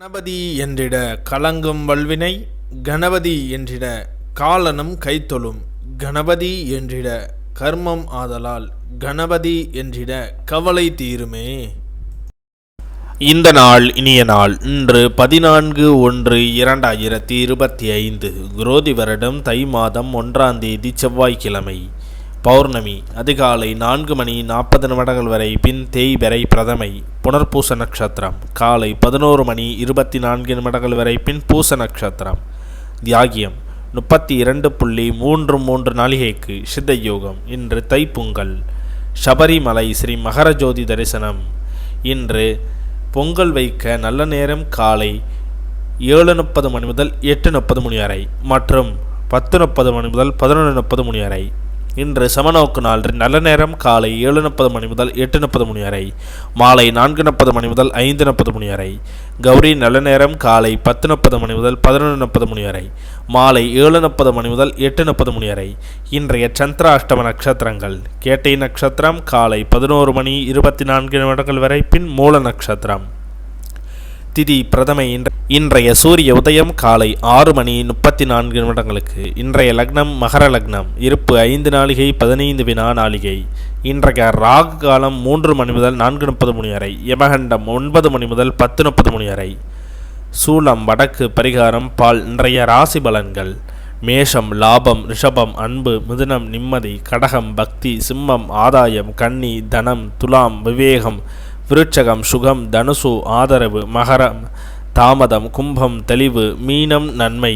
கணபதி என்றிட கலங்கும் வல்வினை, கணபதி என்றிட காலனும் கைத்தொழும், கணபதி என்றிட கர்மம் ஆதலால், கணபதி என்றிட கவலை தீருமே. இந்த நாள் இனிய நாள். இன்று 14/1/2025 குரோதி வருடம் தை மாதம் 1ஆம் தேதி செவ்வாய்க்கிழமை. பௌர்ணமி அதிகாலை 4:40 வரை, பின் தேய்பிறை பிரதமை. புனர்பூச நட்சத்திரம் காலை 11:24 வரை, பின் பூச நட்சத்திரம். தியாகியம் 32.33 நாளிகைக்கு சித்த யோகம். இன்று தைப்பொங்கல். சபரிமலை ஸ்ரீ மகரஜோதி தரிசனம். இன்று பொங்கல் வைக்க நல்ல நேரம் காலை 7:30 மணி முதல் 8:30 மணி வரை மற்றும் 10:30 மணி முதல் 11:30 மணி வரை. இன்று சமநோக்கு நாள். நல்ல நேரம் காலை 7:30 மணி முதல் 8:30 மணி வரை, மாலை 4:30 மணி முதல் 5:30 மணி வரை. கௌரி நல்ல நேரம் காலை 10:30 மணி முதல் 11:30 மணி வரை, மாலை 7:30 மணி முதல் 8:30 மணி வரை. இன்றைய சந்திராஷ்டம நட்சத்திரங்கள்: கேட்டை நட்சத்திரம் காலை 11:24 வரை, பின் மூல நட்சத்திரம். திதி பிரதமை. இன்றைய சூரிய உதயம் காலை 6:34. இன்றைய லக்னம் மகர லக்னம். இருப்பு 5 நாளிகை 15 வினா நாளிகை. இன்றைய ராகு காலம் 3 மணி முதல் 4:30 மணி வரை. யமகண்டம் 9 மணி முதல் 10:30 மணி வரை. சூலம் வடக்கு. பரிகாரம் பால். இன்றைய ராசி பலன்கள்: மேஷம் லாபம், ரிஷபம் அன்பு, மிதுனம் நிம்மதி, கடகம் பக்தி, சிம்மம் ஆதாயம், கன்னி தனம், துலாம் விவேகம், விருட்சகம் சுகம், தனுசு ஆதரவு, மகரம் தாமதம், கும்பம் தெளிவு, மீனம் நன்மை.